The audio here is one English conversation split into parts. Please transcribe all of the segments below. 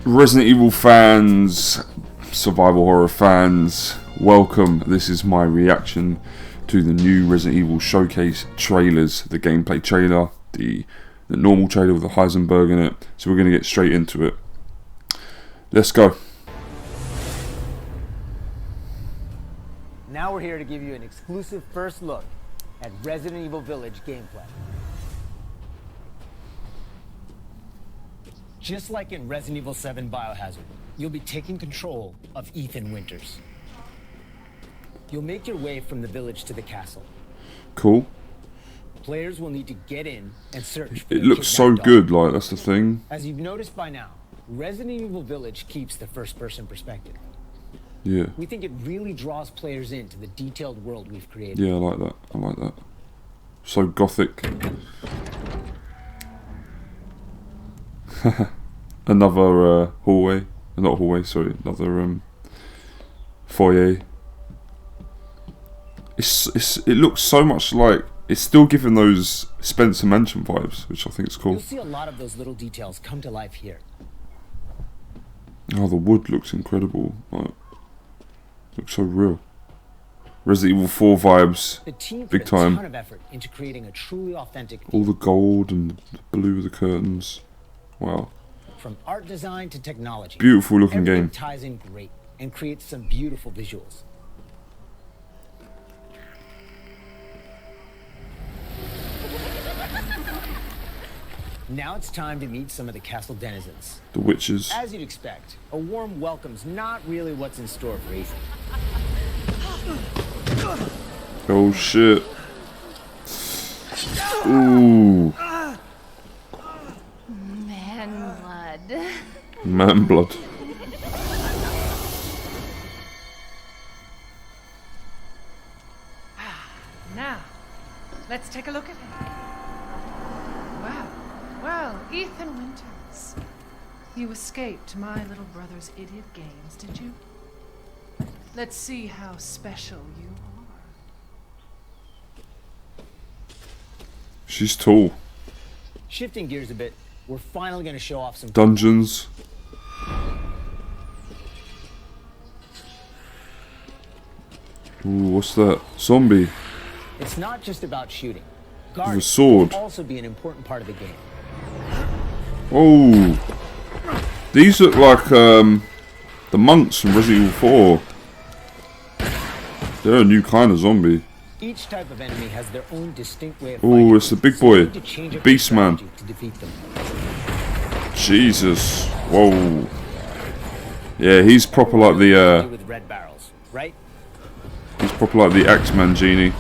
Resident Evil fans, survival horror fans, welcome. This is my reaction to the new Resident Evil Showcase trailers, the gameplay trailer, the normal trailer with the Heisenberg in it. So we're going to get straight into it. Let's go. Now we're here to give you an exclusive first look at Resident Evil Village gameplay. Just like in Resident Evil 7 Biohazard, you'll be taking control of Ethan Winters. You'll make your way from the village to the castle. Cool. Players will need to get in and search for it looks so good, like, that's the thing. As you've noticed by now, Resident Evil Village keeps the first-person perspective. Yeah. We think it really draws players into the detailed world we've created. Yeah, I like that. I like that. So gothic. Another hallway. Not hallway, sorry. Another foyer. It looks so much like, it's still giving those Spencer Mansion vibes, which I think is cool. You'll see a lot of those little details come to life here. Oh, the wood looks incredible. Like, looks so real. Resident Evil 4 vibes, the team big put time. A ton of effort into creating a truly authentic. All the gold and the blue of the curtains. Wow. From art design to technology. Beautiful looking everything game. Ties in great and creates some beautiful visuals. Now it's time to meet some of the castle denizens. The witches. As you'd expect, a warm welcome's not really what's in store for Ethan. Oh shit. Ooh. Man blood. Man blood. Now, let's take a look at him. Wow. Well, Ethan Winters. You escaped my little brother's idiot games, did you? Let's see how special you are. She's tall. Shifting gears a bit, we're finally going to show off some Dungeons. Ooh, what's that? Zombie. It's not just about shooting. With a Guarding sword. will also be an important part of the game. Oh. These look like the monks from Resident Evil 4. They're a new kind of zombie. Each type of enemy has their own distinct way of fighting. Oh, it's the big So you boy. need to change up Beast your man. strategy to defeat them. Jesus. Whoa. Yeah, he's proper like the With red barrels, right? he's proper like the X-Man genie.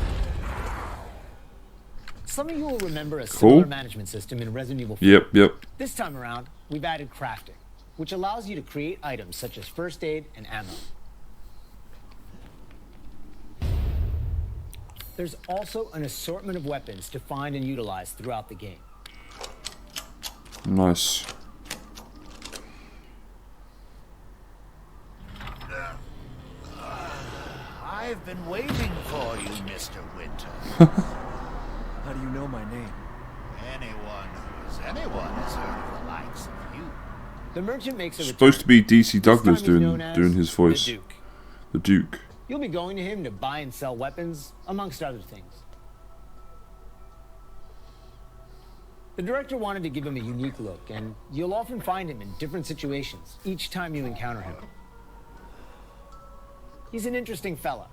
Some of you will remember a Cool. similar management system in Resident Evil 4. Yep. This time around, we've added crafting, which allows you to create items such as first aid and ammo. There's also an assortment of weapons to find and utilize throughout the game. Nice. I've been waiting for you, Mr. Winter. How do you know my name? Anyone has heard of the likes of you. The merchant makes a Supposed to be DC Douglas This time he's known doing as his voice. The Duke. The Duke. You'll be going to him to buy and sell weapons, amongst other things. The director wanted to give him a unique look, and you'll often find him in different situations each time you encounter him. He's an interesting fella.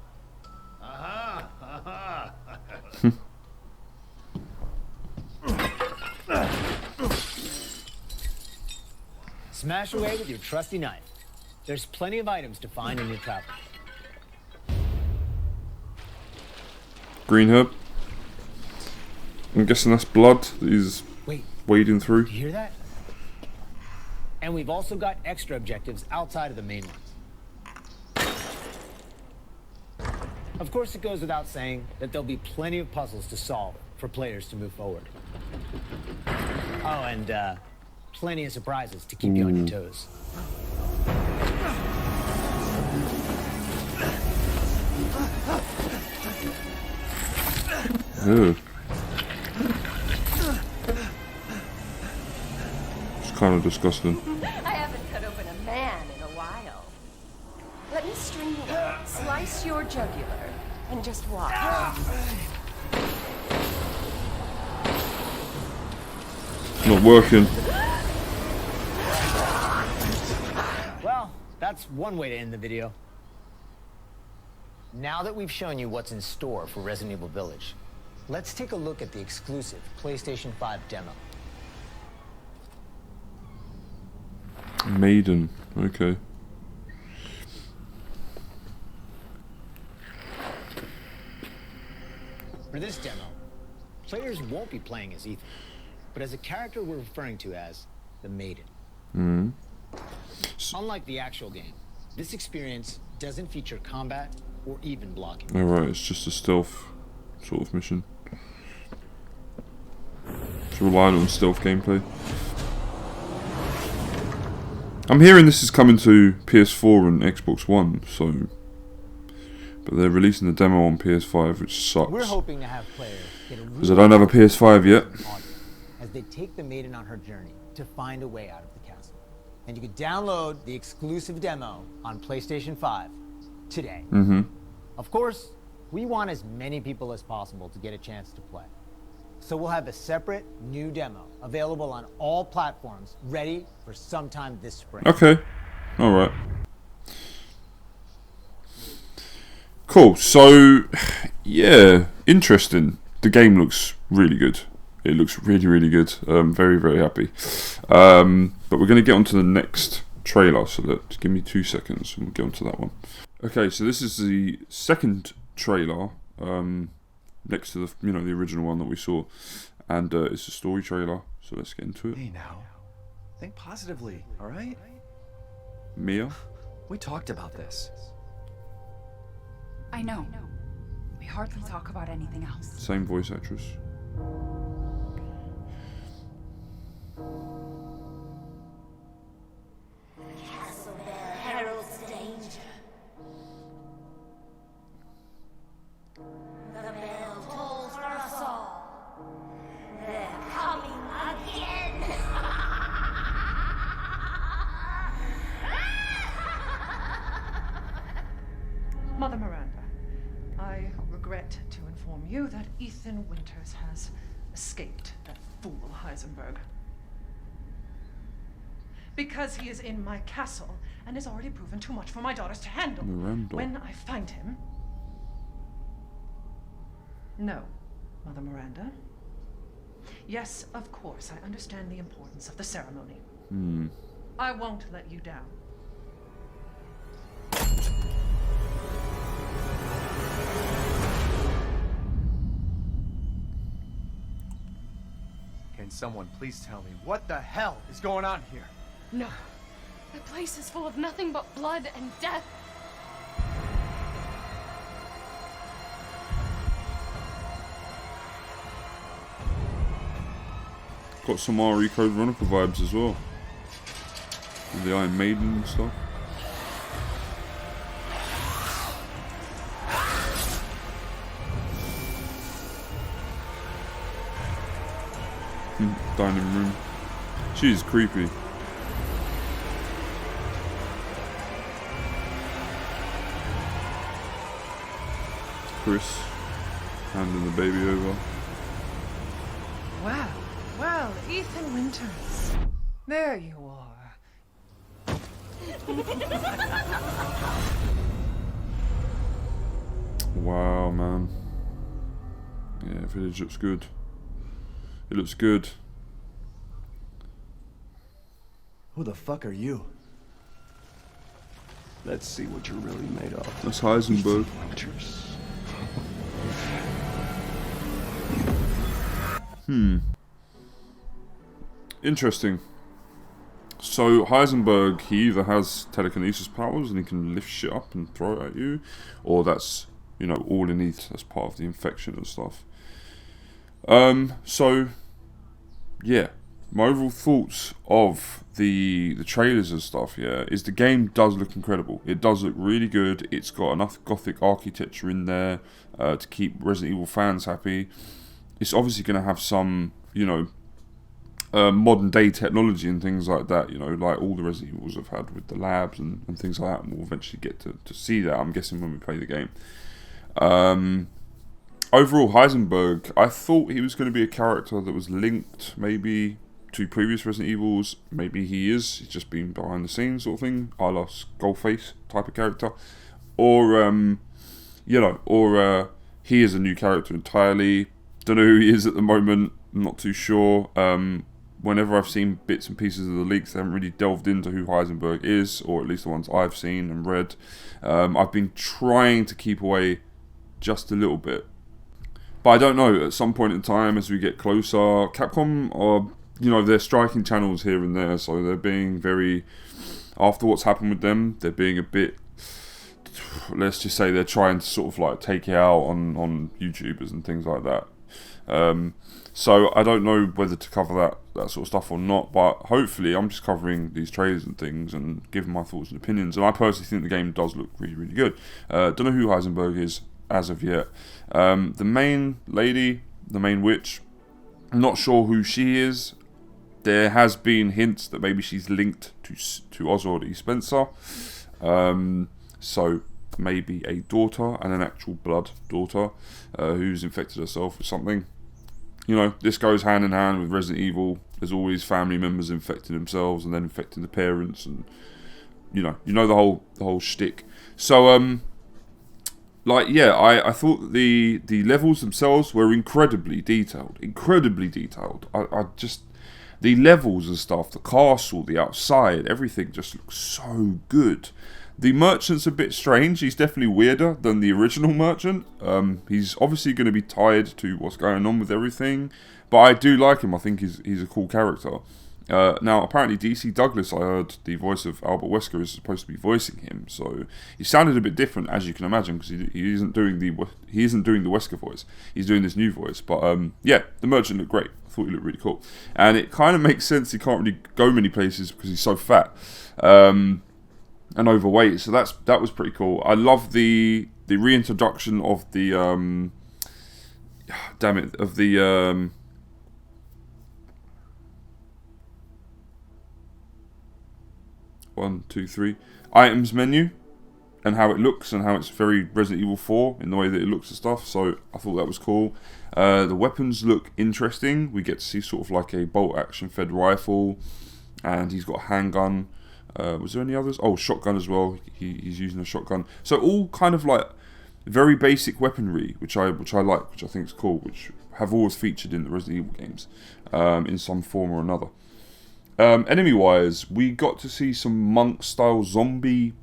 Smash away with your trusty knife. There's plenty of items to find in your travel. Green herb. I'm guessing that's blood that he's Wait, wading through. you hear that? And we've also got extra objectives outside of the main ones. Of course, it goes without saying that there'll be plenty of puzzles to solve for players to move forward. Oh, and plenty of surprises to keep you on your toes. Ew. It's kind of disgusting. I haven't cut open a to your jugular and just watch. Not working. Well, that's one way to end the video. Now that we've shown you what's in store for Resident Evil Village, let's take a look at the exclusive PlayStation 5 demo. Maiden. Okay. For this demo, players won't be playing as Ethan, but as a character we're referring to as the Maiden. Unlike the actual game, this experience doesn't feature combat or even blocking. Alright, it's just a stealth sort of mission. It's relying on stealth gameplay. I'm hearing this is coming to PS4 and Xbox One, so... But they're releasing the demo on PS5, which sucks. We're hoping to have players get a because I don't have a PS5 yet. as they take the Maiden on her journey to find a way out of the castle. And you can download the exclusive demo on PlayStation 5 today. Of course, we want as many people as possible to get a chance to play. So we'll have a separate new demo available on all platforms, ready for sometime this spring. Okay. Alright. Cool. So, yeah, interesting. The game looks really good. It looks really, really good. Very, very happy. But we're going to get on to the next trailer. So let's give me 2 seconds and we'll get on to that one. Okay, so this is the second trailer. Next to the the original one that we saw, and it's a story trailer. So let's get into it. Hey now, think positively, all right? Mia. We talked about this. I know. We hardly talk about anything else. Same voice actress. Castle Bell heralds danger. The bell tolls for us all. They're coming again. Mother Miranda, I regret to inform you that Ethan Winters has escaped that fool Heisenberg. Because he is in my castle and has already proven too much for my daughters to handle. Miranda. When I find him... No, Mother Miranda. Yes, of course, I understand the importance of the ceremony. I won't let you down. Can someone please tell me what the hell is going on here? No. The place is full of nothing but blood and death. Got some RE Code Veronica vibes as well. With the Iron Maiden and stuff. Dining room. She's creepy. Chris handing the baby over. Well, well, Ethan Winters. There you are. Wow, man. Yeah, Village looks good. It looks good. Who the fuck are you? Let's see what you're really made of. That's Heisenberg. Interesting. So Heisenberg, he either has telekinesis powers and he can lift shit up and throw it at you, or that's, you know, all in ETH as part of the infection and stuff. So yeah, my overall thoughts of the trailers and stuff, yeah, is the game does look incredible. It does look really good. It's got enough gothic architecture in there to keep Resident Evil fans happy. It's obviously going to have some, you know, modern day technology and things like that, you know, like all the Resident Evils have had with the labs and things like that, and we'll eventually get to see that, I'm guessing, when we play the game. Overall, Heisenberg, I thought he was going to be a character that was linked maybe to previous Resident Evils. Maybe he's just been behind the scenes sort of thing, a la Skullface type of character, or he is a new character entirely. Don't know who he is at the moment, not too sure. Whenever I've seen bits and pieces of the leaks, they haven't really delved into who Heisenberg is, or at least the ones I've seen and read. I've been trying to keep away just a little bit, but I don't know, at some point in time as we get closer, Capcom are, you know, they're striking channels here and there, so they're being very, after what's happened with them, they're being a bit, let's just say they're trying to sort of like take it out on YouTubers and things like that. So I don't know whether to cover that sort of stuff or not, but hopefully I'm just covering these trailers and things and giving my thoughts and opinions, and I personally think the game does look really, really good. Don't know who Heisenberg is as of yet. The main lady, the main witch, I'm not sure who she is. There has been hints that maybe she's linked to Oswald E. Spencer, so maybe a daughter, and an actual blood daughter, who's infected herself with something. You know, this goes hand in hand with Resident Evil. There's always family members infecting themselves and then infecting the parents, and you know the whole shtick. So I thought that the levels themselves were incredibly detailed. I just, the levels and stuff, the castle, the outside, everything just looks so good. The merchant's a bit strange. He's definitely weirder than the original merchant. He's obviously going to be tied to what's going on with everything, but I do like him. I think he's a cool character. Now, apparently DC Douglas, I heard the voice of Albert Wesker, is supposed to be voicing him, so he sounded a bit different, as you can imagine, because he isn't doing the Wesker voice. He's doing this new voice. But the merchant looked great. I thought he looked really cool, and it kind of makes sense. He can't really go many places because he's so fat and overweight. So that was pretty cool. I love the reintroduction of the items menu, and how it looks, and how it's very Resident Evil 4 in the way that it looks and stuff. So I thought that was cool. The weapons look interesting. We get to see sort of like a bolt action fed rifle, and he's got a handgun. Was there any others? Oh, shotgun as well. He's using a shotgun. So all kind of like very basic weaponry, which I like, which I think is cool, which have always featured in the Resident Evil games in some form or another. Enemy-wise, we got to see some monk-style zombie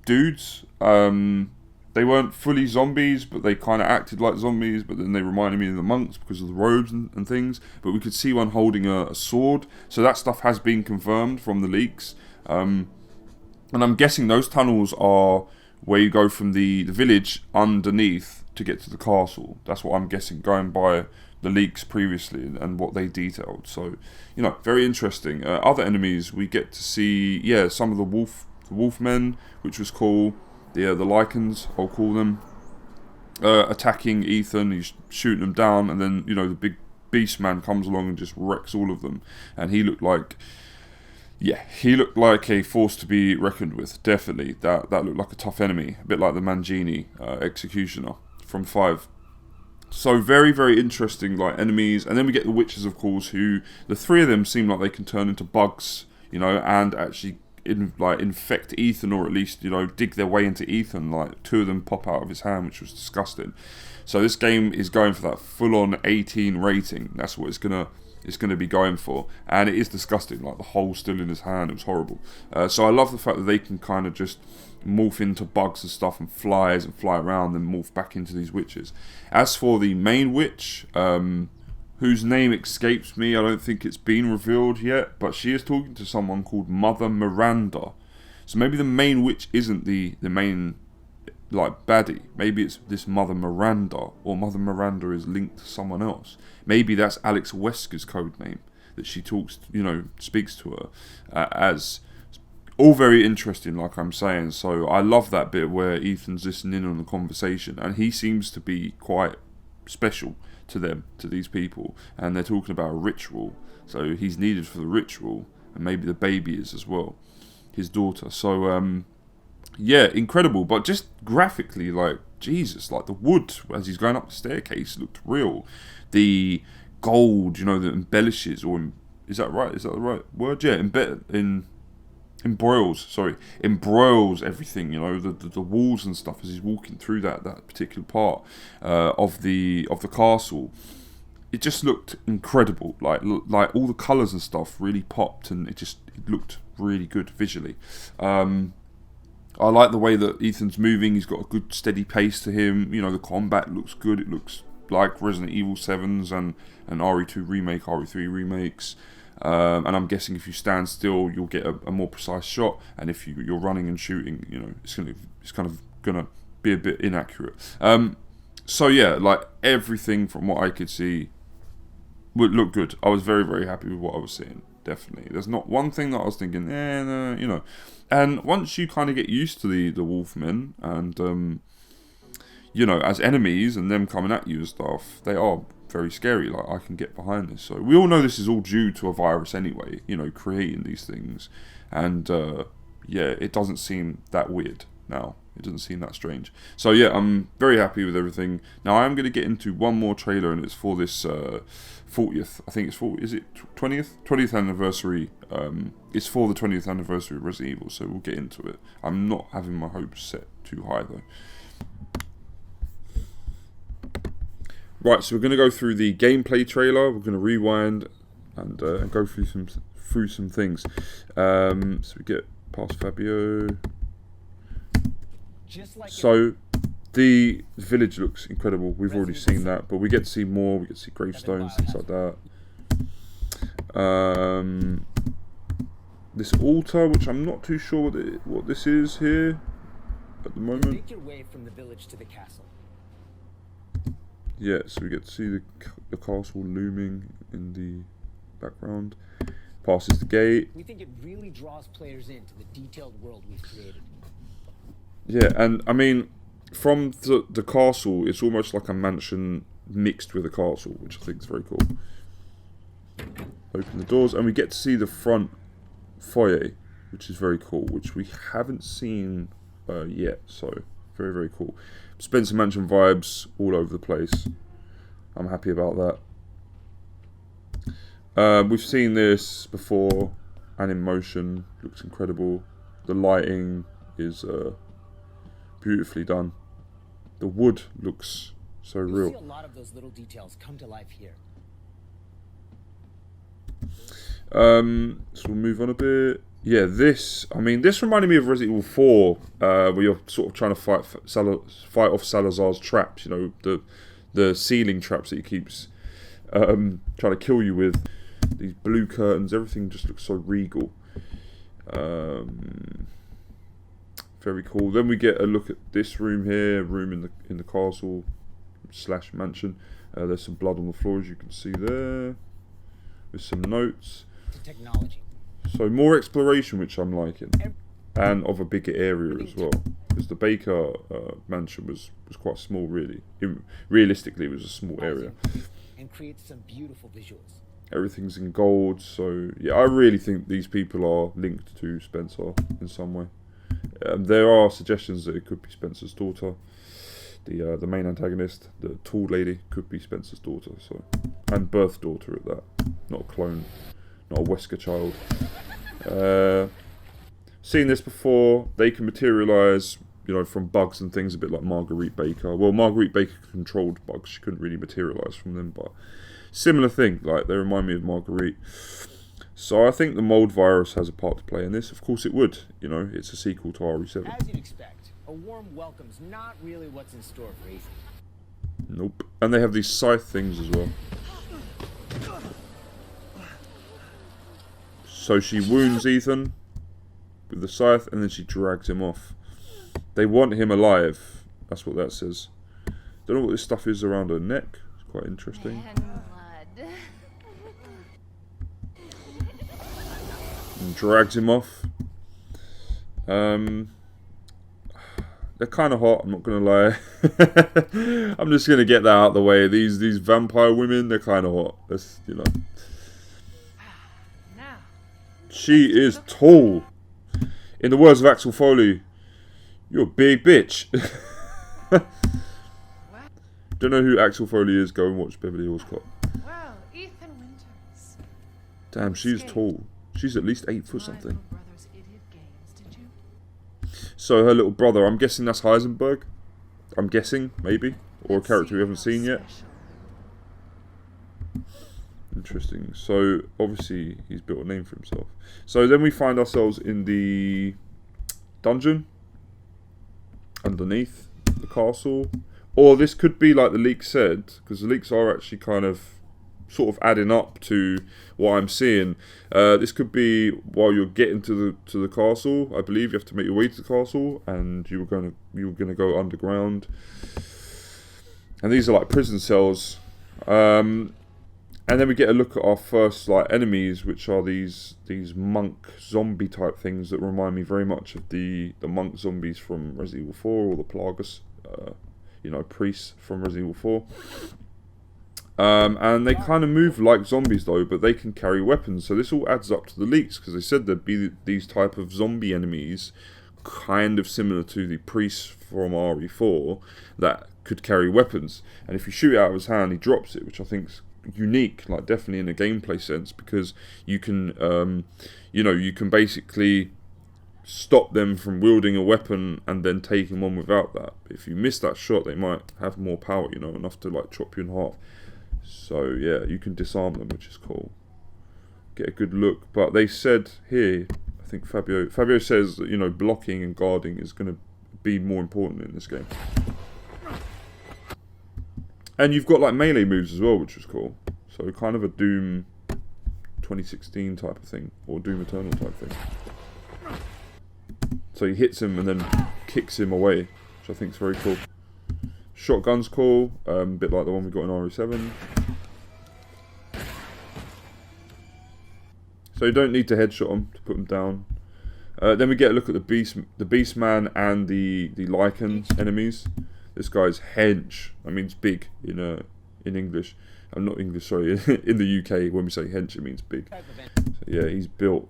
dudes. They weren't fully zombies, but they kind of acted like zombies, but then they reminded me of the monks because of the robes and things. But we could see one holding a sword, so that stuff has been confirmed from the leaks. And I'm guessing those tunnels are where you go from the village underneath to get to the castle. That's what I'm guessing, going by the leaks previously and what they detailed. So, you know, very interesting. Other enemies, we get to see, some of the wolfmen, which was cool. The Lycans, I'll call them, attacking Ethan. He's shooting them down, and then, you know, the big beast man comes along and just wrecks all of them. And he looked like a force to be reckoned with. Definitely, that looked like a tough enemy, a bit like the Mangini executioner from 5. So very, very interesting, like, enemies. And then we get the witches, of course, who, the 3 of them seem like they can turn into bugs, you know, and actually infect Ethan, or at least, you know, dig their way into Ethan. Like, 2 of them pop out of his hand, which was disgusting. So this game is going for that full-on 18 rating. That's what it's gonna be going for, and it is disgusting. Like, the hole still in his hand, it was horrible. So I love the fact that they can kind of just morph into bugs and stuff and flies and fly around and morph back into these witches. As for the main witch, whose name escapes me, I don't think it's been revealed yet, but she is talking to someone called Mother Miranda. So maybe the main witch isn't the main, like, baddie. Maybe it's this Mother Miranda, or Mother Miranda is linked to someone else. Maybe that's Alex Wesker's code name that she speaks to her as. All very interesting, like I'm saying. So I love that bit where Ethan's listening in on the conversation, and he seems to be quite special to them, to these people, and they're talking about a ritual. So he's needed for the ritual, and maybe the baby is as well, his daughter. So yeah, incredible. But just graphically, like, Jesus, like the wood as he's going up the staircase looked real. The gold, you know, that embellishes, or is that right? Is that the right word? Yeah, embroils everything, you know, the walls and stuff as he's walking through that particular part of the castle. It just looked incredible. Like all the colours and stuff really popped, and it looked really good visually. I like the way that Ethan's moving. He's got a good steady pace to him. You know, the combat looks good. It looks like Resident Evil 7s and RE2 remake, RE3 remakes. And I'm guessing if you stand still, you'll get a more precise shot. And if you're running and shooting, you know, it's kind of gonna be a bit inaccurate. So yeah, like everything from what I could see would look good. I was very, very happy with what I was seeing. Definitely, there's not one thing that I was thinking, no, you know. And once you kind of get used to the Wolfmen and you know, as enemies and them coming at you and stuff, they are very scary. Like, I can get behind this. So we all know this is all due to a virus anyway, you know, creating these things. And yeah, it doesn't seem that weird now. It doesn't seem that strange. So yeah, I'm very happy with everything. Now I am going to get into one more trailer, and it's for this 40th, I think it's 40, is it 20th anniversary. It's for the 20th anniversary of Resident Evil, so we'll get into it. I'm not having my hopes set too high though. Right, so we're going to go through the gameplay trailer. We're going to rewind and go through some things. So we get past Fabio. So the village looks incredible. We've already seen that, but we get to see more. We get to see gravestones, things like that. This altar, which I'm not too sure what this is here at the moment. Make your way from the village to the castle. Yeah, so we get to see the castle looming in the background. Passes the gate. We think it really draws players into the detailed world we've created. Yeah, and I mean, from the castle, it's almost like a mansion mixed with a castle, which I think is very cool. Open the doors, and we get to see the front foyer, which is very cool, which we haven't seen yet, so very, very cool. Spencer Mansion vibes all over the place. I'm happy about that. We've seen this before, and in motion, looks incredible. The lighting is beautifully done. The wood looks so real. You see a lot of those little details come to life here. So we'll move on a bit. Yeah, this reminded me of Resident Evil 4, where you're sort of trying to fight off Salazar's traps, you know, the ceiling traps that he keeps trying to kill you with. These blue curtains, everything just looks so regal. Very cool. Then we get a look at this room here, room in the castle / mansion. There's some blood on the floor, as you can see there, with some notes. Technology. So more exploration, which I'm liking, and of a bigger area as well. Because the Baker mansion was quite small, really. Realistically, it was a small area. And creates some beautiful visuals. Everything's in gold, so yeah, I really think these people are linked to Spencer in some way. There are suggestions that it could be Spencer's daughter. The main antagonist, the tall lady, could be Spencer's daughter, so, and birth daughter at that, not a clone. Not a Wesker child. Seen this before. They can materialise, you know, from bugs and things, a bit like Marguerite Baker. Well, Marguerite Baker controlled bugs. She couldn't really materialise from them, but similar thing. Like, they remind me of Marguerite. So I think the mold virus has a part to play in this. Of course it would. You know, it's a sequel to RE7. As you'd expect, a warm welcome's not really what's in store for Ethan. Nope. And they have these scythe things as well. So she wounds Ethan with the scythe, and then she drags him off. They want him alive. That's what that says. Don't know what this stuff is around her neck. It's quite interesting. And drags him off. they're kind of hot. I'm not gonna lie. I'm just gonna get that out of the way. These vampire women, they're kind of hot. That's, you know. Now, She is tall. In the words of Axel Foley, you're a big bitch. Don't know who Axel Foley is? Go and watch Beverly Hills Cop. well, Ethan Winters. Damn, she's tall. She's at least 8 foot My something. little brother's idiot games, did you? So her little brother, I'm guessing that's Heisenberg. I'm guessing, maybe, or a Let's character see we haven't how seen yet. special. Interesting. So obviously he's built a name for himself. So then we find ourselves in the dungeon underneath the castle, or this could be like the leak said, because the leaks are actually kind of sort of adding up to what I'm seeing. This could be while you're getting to the castle. I believe you have to make your way to the castle, and you were gonna go underground. And these are like prison cells. And then we get a look at our first like enemies, which are these monk zombie type things that remind me very much of the monk zombies from Resident Evil 4, or the Plagas, you know, priests from Resident Evil 4. And they kind of move like zombies though, but they can carry weapons. So this all adds up to the leaks, because they said there'd be these type of zombie enemies, kind of similar to the priests from RE4, that could carry weapons. And if you shoot it out of his hand, he drops it, which I think's unique, like definitely in a gameplay sense, because you can you know, you can basically stop them from wielding a weapon and then taking one without that. If you miss that shot, they might have more power, you know, enough to like chop you in half. So yeah, you can disarm them, which is cool. Get a good look. But they said here, I think Fabio says that, you know, blocking and guarding is going to be more important in this game. And you've got like melee moves as well, which was cool. So kind of a Doom 2016 type of thing, or Doom Eternal type thing. So he hits him and then kicks him away, which I think is very cool. Shotgun's cool, a bit like the one we got in RE7. So you don't need to headshot him to put him down. Then we get a look at the Beastman and the Lycan enemies. This guy's hench. That means big in English. I'm not English, sorry. In the UK, when we say hench, it means big. So yeah, he's built.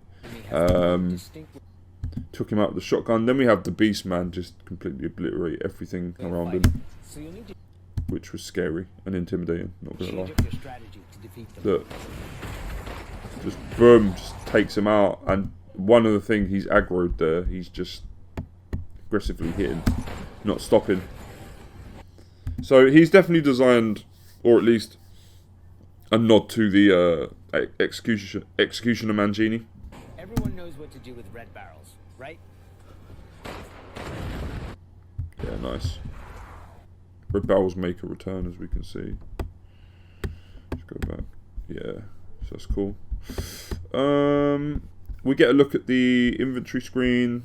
Took him out with the shotgun. Then we have the Beastman just completely obliterate everything around him, which was scary and intimidating. Not gonna lie. Look, just boom, just takes him out. And one of the things he's aggroed there, he's just aggressively hitting, not stopping. So he's definitely designed, or at least a nod to the Executioner Mangini. Everyone knows what to do with red barrels, right? Yeah, nice. Red barrels make a return, as we can see. Let's go back. Yeah, so that's cool. We get a look at the inventory screen.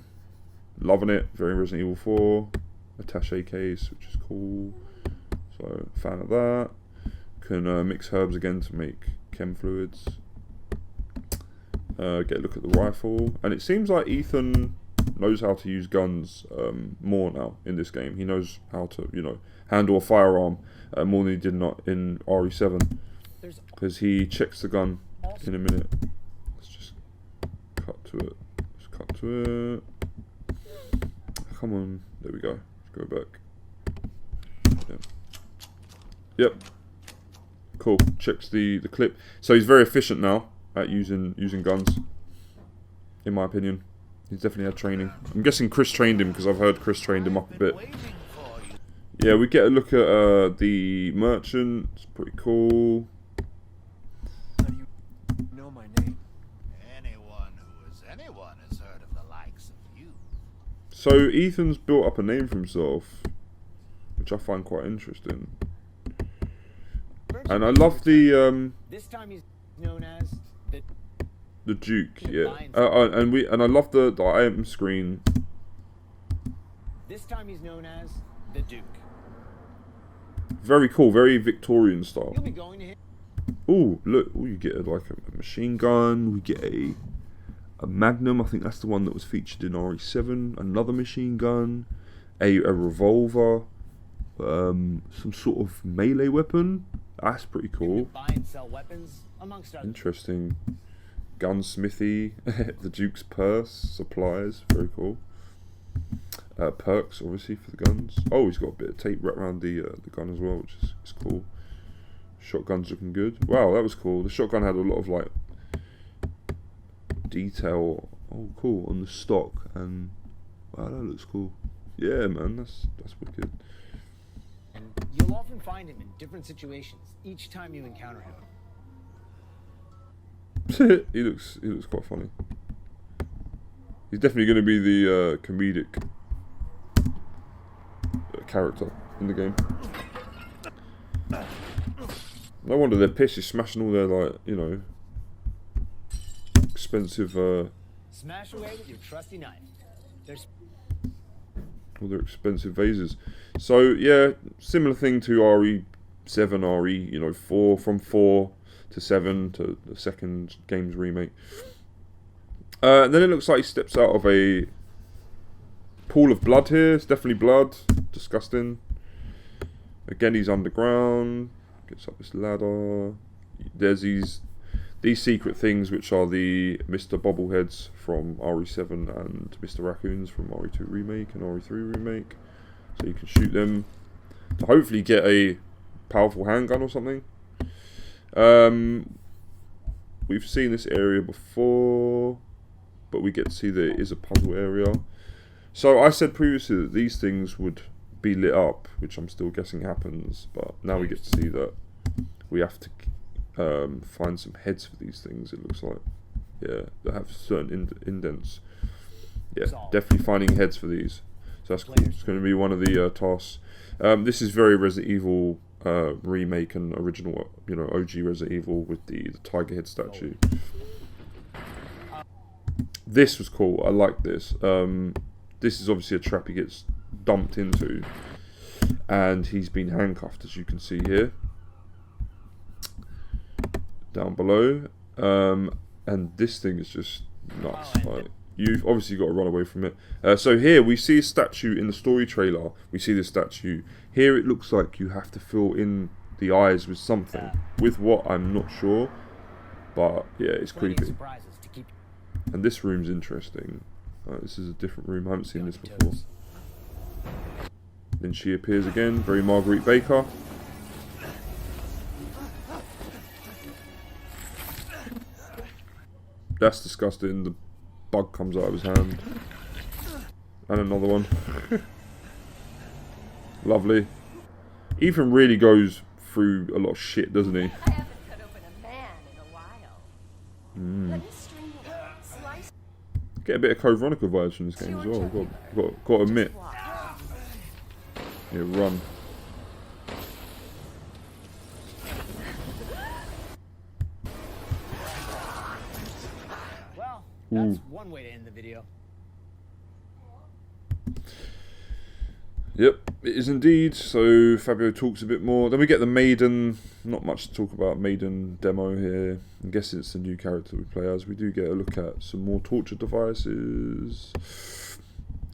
Loving it. Very Resident Evil 4. Attaché case, which is cool. So, fan of that. Can mix herbs again to make chem fluids. Get a look at the rifle. And it seems like Ethan knows how to use guns more now in this game. He knows how to, you know, handle a firearm more than he did not in RE7. Because he checks the gun in a minute. Let's just cut to it. Let's cut to it. Come on. There we go. Let's go back. Yep. Cool. Checks the clip. So he's very efficient now at using guns, in my opinion. He's definitely had training. I'm guessing Chris trained him, because I've heard Chris trained him up a bit. Yeah, we get a look at the merchant. It's pretty cool. How do you know my name? Anyone has heard of the likes of you. So Ethan's built up a name for himself, which I find quite interesting. And I love the This time he's known as the Duke, yeah. And I love the item screen. This time he's known as the Duke. Very cool, very Victorian style. You'll be going to him. Oh, look! Oh, you get like a machine gun. We get a Magnum. I think that's the one that was featured in RE7. Another machine gun, a revolver, some sort of melee weapon. That's pretty cool. Buy and sell weapons, amongst others. Interesting. Gunsmithy, the Duke's purse, supplies, very cool. Perks, obviously, for the guns. Oh, he's got a bit of tape wrapped around the gun as well, which is cool. Shotgun's looking good. Wow, that was cool. The shotgun had a lot of like detail. Oh, cool, on the stock, and wow, that looks cool. Yeah, man, that's wicked. And you'll often find him in different situations each time you encounter him. he looks quite funny. He's definitely going to be the comedic character in the game. No wonder they're pissed. He's smashing all their, like, you know, expensive. Smash away with your trusty knife. There's all their expensive vases. So yeah, similar thing to RE7, RE, you know, 4, from 4 to 7 to the second game's remake. Then it looks like he steps out of a pool of blood here. It's definitely blood. Disgusting. Again, he's underground. Gets up this ladder. There's these secret things, which are the Mr. Bobbleheads from RE7 and Mr. Raccoons from RE2 Remake and RE3 Remake. So you can shoot them to hopefully get a powerful handgun or something. We've seen this area before, but we get to see that it is a puzzle area. So I said previously that these things would be lit up, which I'm still guessing happens, but now we get to see that we have to find some heads for these things, it looks like. Yeah, they have certain indents. Yeah, definitely finding heads for these. So that's cool. It's going to be one of the tasks. This is very Resident Evil remake and original, you know, OG Resident Evil with the tiger head statue. This was cool. I like this. This is obviously a trap he gets dumped into, and he's been handcuffed, as you can see here, down below. And this thing is just nuts. Like, you've obviously got to run away from it. So here we see a statue in the story trailer. We see this statue. Here it looks like you have to fill in the eyes with something. With what, I'm not sure. But yeah, it's creepy. And this room's interesting. This is a different room. I haven't seen this before. Then she appears again. Very Marguerite Baker. That's disgusting. The bug comes out of his hand. And another one. Lovely. Ethan really goes through a lot of shit, doesn't he? I haven't cut open a man in a while. Let me string it out, slice. Get a bit of Code Veronica vibes from this game as well. Got to admit. Yeah, run. Well, that's one way to end the video. Yep, it is indeed. So Fabio talks a bit more. Then we get the Maiden. Not much to talk about. Maiden demo here. I'm guessing it's the new character we play as. We do get a look at some more torture devices.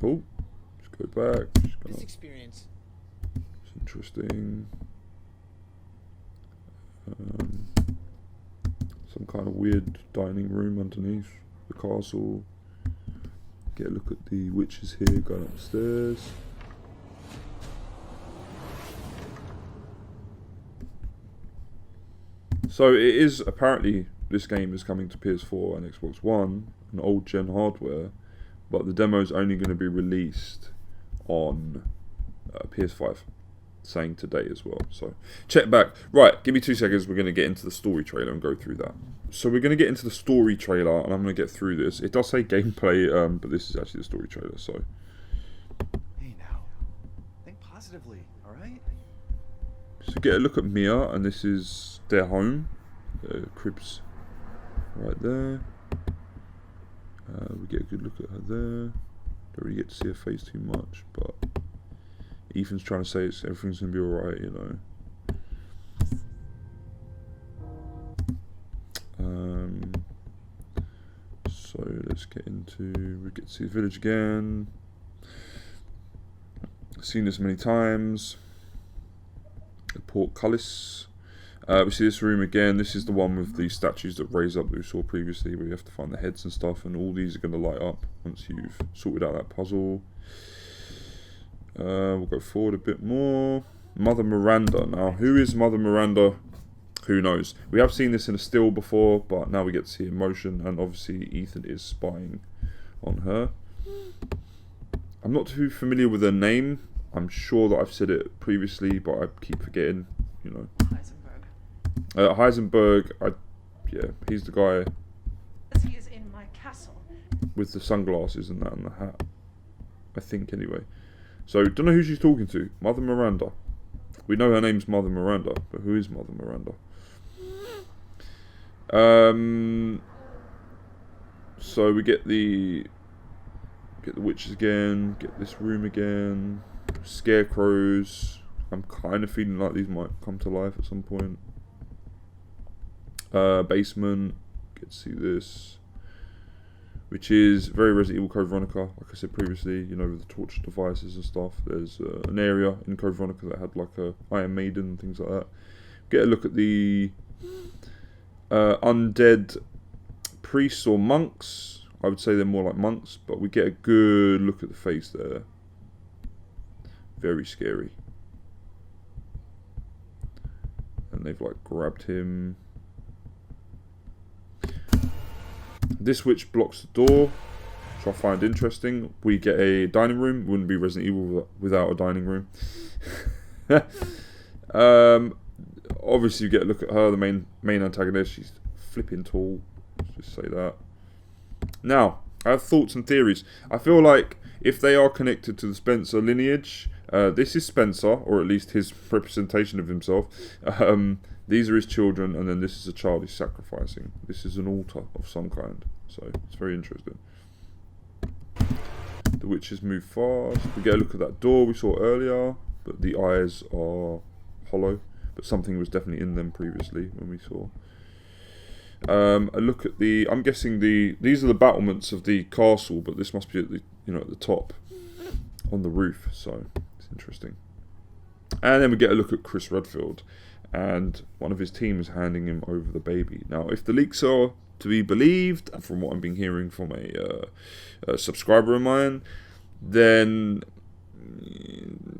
Oh, let's go back. This experience. It's interesting. Some kind of weird dining room underneath the castle. Get a look at the witches here going upstairs. So it is apparently, this game is coming to PS4 and Xbox One and old gen hardware, but the demo is only going to be released on PS5, saying today as well. So check back. Right, give me 2 seconds. We're going to get into the story trailer and go through that. So we're going to get into the story trailer and I'm going to get through this. It does say gameplay, but this is actually the story trailer. So Hey now, think positively, all right? So get a look at Mia, and this is their home. Cribs right there. We get a good look at her there. Don't really get to see her face too much, but Ethan's trying to say everything's going to be alright, you know. So let's get into, we get to see the village again. Seen this many times. The portcullis. We see this room again. This is the one with the statues that raise up that we saw previously, where you have to find the heads and stuff, and all these are going to light up once you've sorted out that puzzle. We'll go forward a bit more. Mother Miranda. Now, who is Mother Miranda? Who knows? We have seen this in a still before, but now we get to see it in motion, and obviously Ethan is spying on her. I'm not too familiar with her name. I'm sure that I've said it previously, but I keep forgetting, you know. Heisenberg, yeah, he's the guy He is in my castle. with the sunglasses and that and the hat. I think, anyway. So, don't know who she's talking to. Mother Miranda. We know her name's Mother Miranda, but who is Mother Miranda? So we get the witches again, get this room again, scarecrows. I'm kind of feeling like these might come to life at some point. Basement, get to see this, which is very Resident Evil Code Veronica, like I said previously, you know, with the torture devices and stuff. There's an area in Code Veronica that had like a Iron Maiden and things like that. Get a look at the undead priests or monks. I would say they're more like monks, but we get a good look at the face there. Very scary. And they've like grabbed him. This witch blocks the door, which I find interesting. We get a dining room. Wouldn't be Resident Evil without a dining room. Obviously you get a look at her, the main antagonist. She's flipping tall. Let's just say that. Now, I have thoughts and theories. I feel like if they are connected to the Spencer lineage, this is Spencer, or at least his representation of himself. These are his children, and then this is a child he's sacrificing. This is an altar of some kind, so it's very interesting. The witches move fast. We get a look at that door we saw earlier, but the eyes are hollow, but something was definitely in them previously when we saw. A look at the, I'm guessing these are the battlements of the castle, but this must be at the, you know, at the top on the roof, so it's interesting. And then we get a look at Chris Redfield, and one of his team is handing him over the baby. Now, if the leaks are to be believed, and from what I've been hearing from a subscriber of mine, then,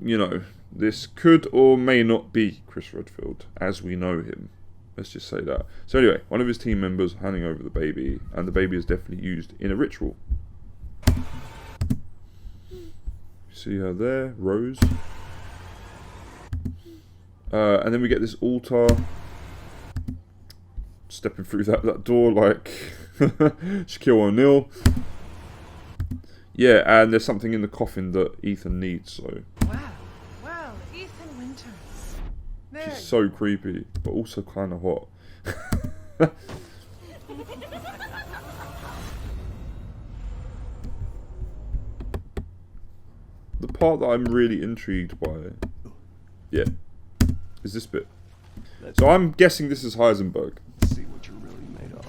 you know, this could or may not be Chris Redfield as we know him. Let's just say that. So anyway, one of his team members handing over the baby, and the baby is definitely used in a ritual. See her there, Rose. And then we get this altar. Stepping through that door like Shaquille O'Neal. Yeah, and there's something in the coffin that Ethan needs, so. Well, Ethan Winters. She's so creepy, but also kind of hot. The part that I'm really intrigued by, yeah, is this bit. So I'm guessing this is Heisenberg. See what you're really made of,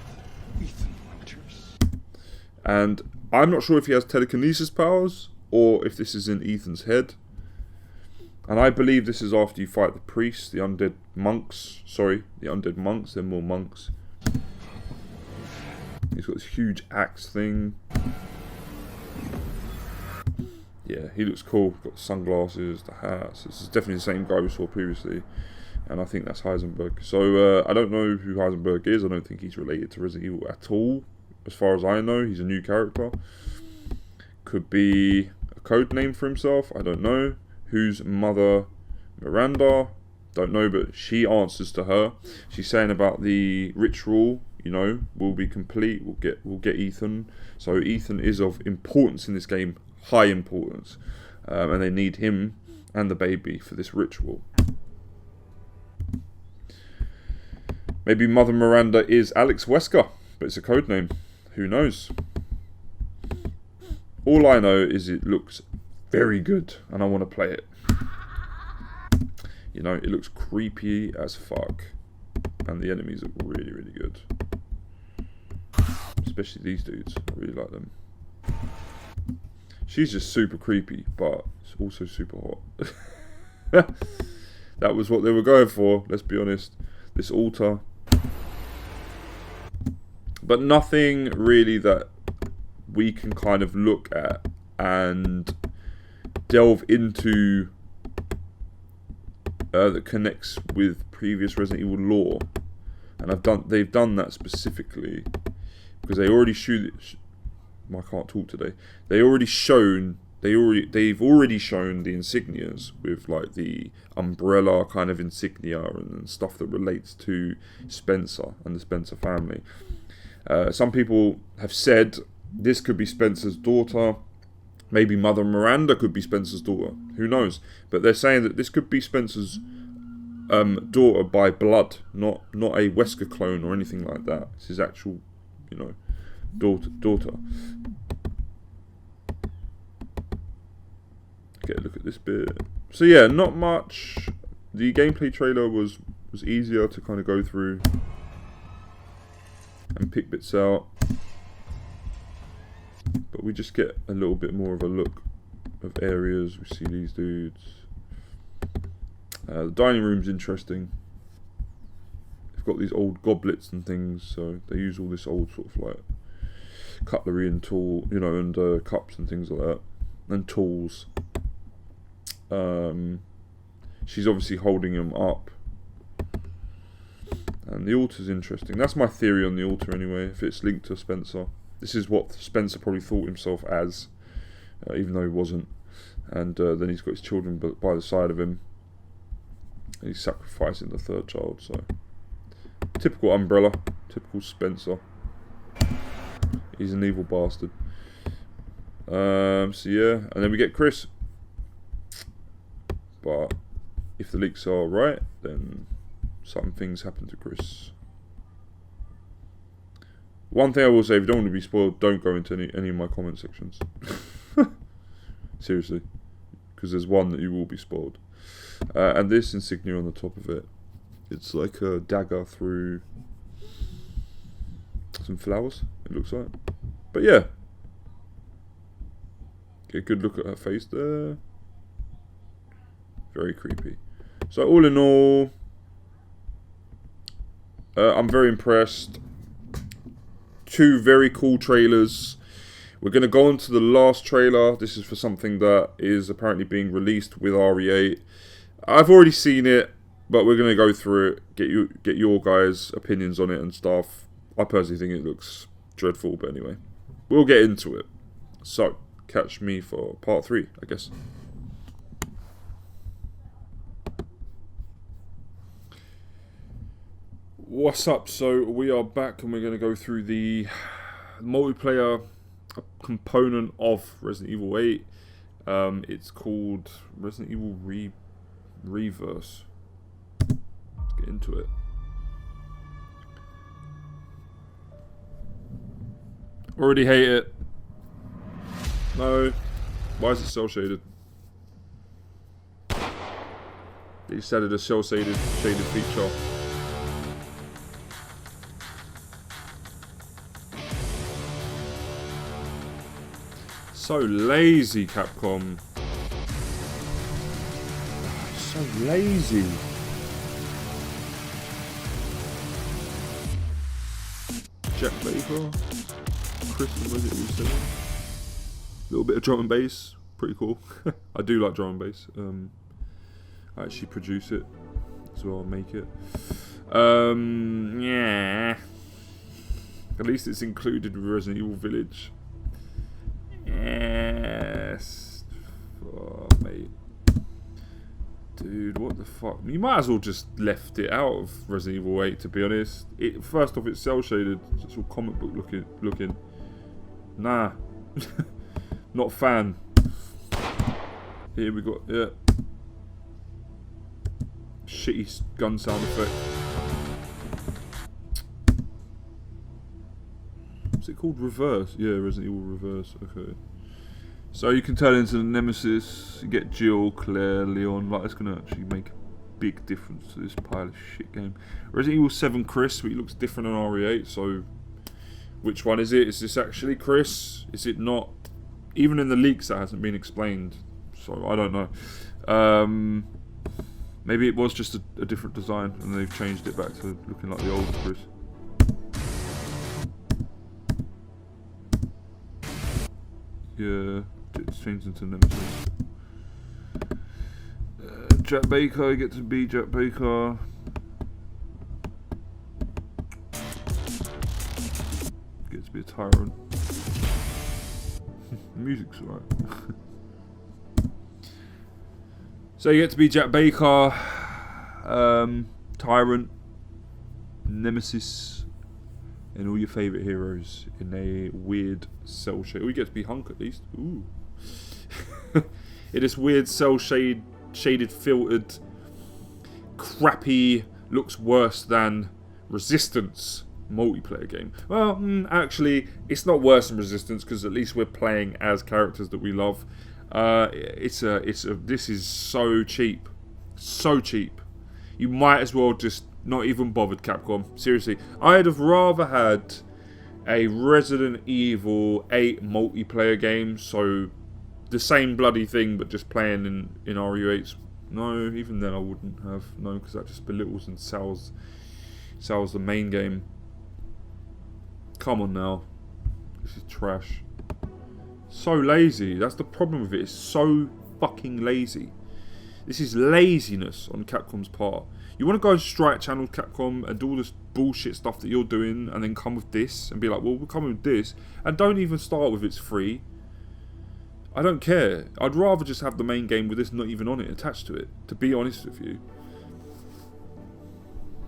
Ethan Winters. And I'm not sure if he has telekinesis powers or if this is in Ethan's head. And I believe this is after you fight the priests, the undead monks. Sorry, the undead monks. They're more monks. He's got this huge axe thing. Yeah, he looks cool. Got the sunglasses, the hats. This is definitely the same guy we saw previously. And I think that's Heisenberg. So, I don't know who Heisenberg is. I don't think he's related to Resident Evil at all. As far as I know, he's a new character. Could be a code name for himself. I don't know. Who's Mother Miranda? Don't know, but she answers to her. She's saying about the ritual, you know, will be complete. We'll get Ethan. So Ethan is of importance in this game, high importance, and they need him and the baby for this ritual. Maybe Mother Miranda is Alex Wesker, but it's a code name. Who knows? All I know is it looks very good, and I want to play it. You know, it looks creepy as fuck, and the enemies look really, really good. Especially these dudes, I really like them. She's just super creepy, but it's also super hot. That was what they were going for, let's be honest. This altar. But nothing really that we can kind of look at and delve into that connects with previous Resident Evil lore. And they've done that specifically because they already I can't talk today. They've already shown the insignias with like the umbrella kind of insignia and stuff that relates to Spencer and the Spencer family. Some people have said this could be Spencer's daughter. Maybe Mother Miranda could be Spencer's daughter. Who knows? But they're saying that this could be Spencer's daughter by blood, not a Wesker clone or anything like that. It's his actual, daughter. Get a look at this bit. So yeah, not much. The gameplay trailer was easier to kind of go through and pick bits out, but we just get a little bit more of a look of areas. We see these dudes. The dining room's interesting. They've got these old goblets and things, so they use all this old sort of like cutlery and tool, and cups and things like that, and tools. She's obviously holding them up, and the altar's interesting. That's my theory on the altar anyway. If it's linked to Spencer, this is what Spencer probably thought himself as, even though he wasn't. And then he's got his children by the side of him. He's sacrificing the third child, so typical Umbrella, typical Spencer. He's an evil bastard. So yeah, and then we get Chris. But if the leaks are right, then some things happen to Chris. One thing I will say, if you don't want to be spoiled, don't go into any of my comment sections. Seriously, because there's one that you will be spoiled. And this insignia on the top of it, it's like a dagger through some flowers, it looks like. But yeah, get a good look at her face there. Very creepy. So all in all, I'm very impressed. 2 very cool trailers. We're going to go on to the last trailer. This is for something that is apparently being released with RE8. I've already seen it, but we're going to go through it, get your guys' opinions on it and stuff. I personally think it looks dreadful, but anyway, we'll get into it. So, catch me for part 3, I guess. What's up? So we are back and we're going to go through the multiplayer component of Resident Evil 8. It's called Resident Evil Reverse. Let's get into it. Already hate it. No. Why is it cell shaded? They just added a cell shaded feature. So lazy, Capcom. So lazy. Jack Baker. Chris from Resident Evil 7. Little bit of drum and bass. Pretty cool. I do like drum and bass. I actually produce it as well, make it. Yeah. At least it's included with Resident Evil Village. Yes. Oh, mate. Dude, what the fuck? You might as well just left it out of Resident Evil 8, to be honest. First off, it's cel shaded. It's all comic book looking. Nah. Not a fan. Here we got, yeah. Shitty gun sound effect. What's it called? Reverse? Yeah, Resident Evil Reverse. Okay. So you can turn into the Nemesis. You get Jill, Claire, Leon. Like, it's going to actually make a big difference to this pile of shit game. Resident Evil 7 Chris, but he looks different on RE8. So, which one is it? Is this actually Chris? Is it not even in the leaks that hasn't been explained. So I don't know. Maybe it was just a different design and they've changed it back to looking like the old Chris. Yeah, it's changed into Nemesis. Jack Baker, get to be Jack Baker. Get to be a tyrant. Music's alright. So you get to be Jack Baker, Tyrant, Nemesis, and all your favourite heroes in a weird cell shade. Oh, you get to be Hunk at least. Ooh. In this weird cell shaded, filtered, crappy, looks worse than Resistance multiplayer game. Well, actually, it's not worse than Resistance because at least we're playing as characters that we love. This is so cheap, so cheap. You might as well just not even bothered, Capcom. Seriously, I'd have rather had a Resident Evil 8 multiplayer game, so the same bloody thing but just playing in RE8s. No, even then I wouldn't have. No, because that just belittles and sells the main game. Come on now, this is trash. So lazy. That's the problem with it. It's so fucking lazy. This is laziness on Capcom's part. You want to go strike channel Capcom and do all this bullshit stuff that you're doing and then come with this and be like, well, we're coming with this, and don't even start with it's free. I don't care. I'd rather just have the main game with this not even on it attached to it, to be honest with you.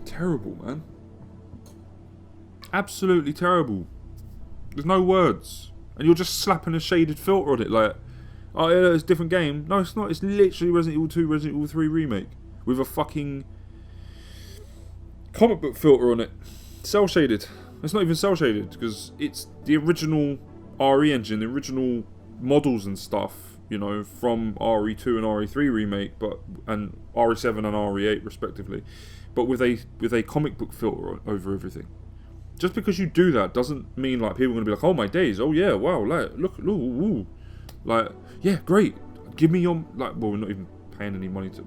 Terrible, man. Absolutely terrible. There's no words. And you're just slapping a shaded filter on it like, oh yeah, it's a different game. No, it's not. It's literally Resident Evil 2, Resident Evil 3 remake. With a fucking comic book filter on it. Cell shaded. It's not even cell shaded because it's the original RE engine, the original models and stuff, you know, from RE2 and RE3 remake, and RE7 and RE8 respectively. But with a comic book filter over everything. Just because you do that doesn't mean like people are going to be like, oh my days, oh yeah, wow, like, look, ooh, like, yeah, great, give me your, like, well, we're not even paying any money to,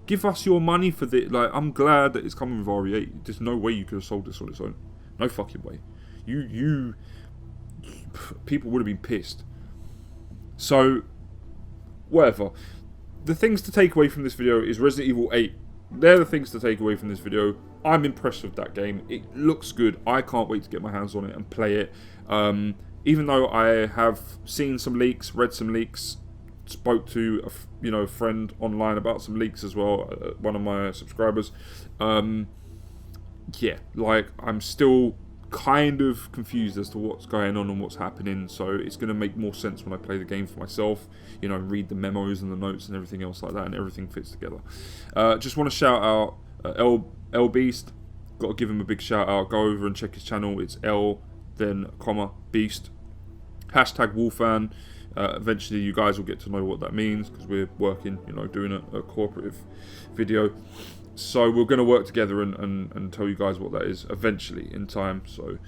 give us your money for this, like, I'm glad that it's coming with RE8, there's no way you could have sold this on its own, no fucking way, people would have been pissed. So, whatever, the things to take away from this video is Resident Evil 8, they're the things to take away from this video. I'm impressed with that game. It looks good. I can't wait to get my hands on it and play it. Even though I have seen some leaks, read some leaks, spoke to a friend online about some leaks as well, one of my subscribers. Yeah, like I'm still kind of confused as to what's going on and what's happening, so it's going to make more sense when I play the game for myself, you know, read the memos and the notes and everything else like that, and everything fits together. Just want to shout out L Beast, got to give him a big shout out. Go over and check his channel. It's L then comma Beast, hashtag Wolfan. Eventually you guys will get to know what that means because we're working, you know, doing a cooperative video. So we're going to work together and tell you guys what that is eventually in time. So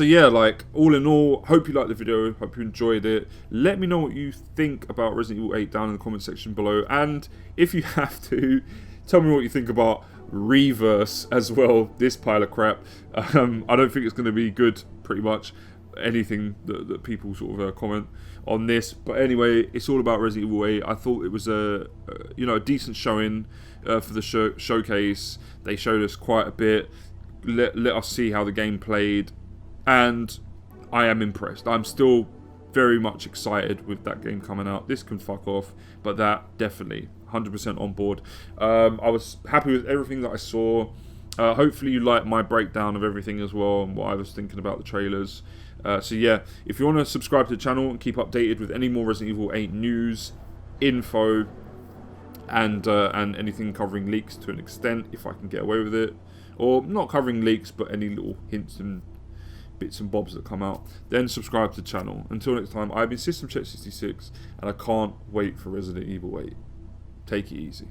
yeah, like, all in all, hope you liked the video, hope you enjoyed it. Let me know what you think about Resident Evil 8 down in the comment section below. And if you have to, tell me what you think about Reverse as well, this pile of crap. I don't think it's going to be good, pretty much, anything that people sort of comment on this. But anyway, it's all about Resident Evil 8. I thought it was a decent showing for the showcase. They showed us quite a bit, let us see how the game played, and I am impressed. I'm still very much excited with that game coming out. This can fuck off, but that definitely 100% on board. I was happy with everything that I saw. Hopefully you like my breakdown of everything as well and what I was thinking about the trailers. So yeah, if you want to subscribe to the channel and keep updated with any more Resident Evil 8 news, info, and anything covering leaks to an extent, if I can get away with it, or not covering leaks but any little hints and bits and bobs that come out, then subscribe to the channel. Until next time, I've been System Check 66, and I can't wait for Resident Evil 8. Take it easy.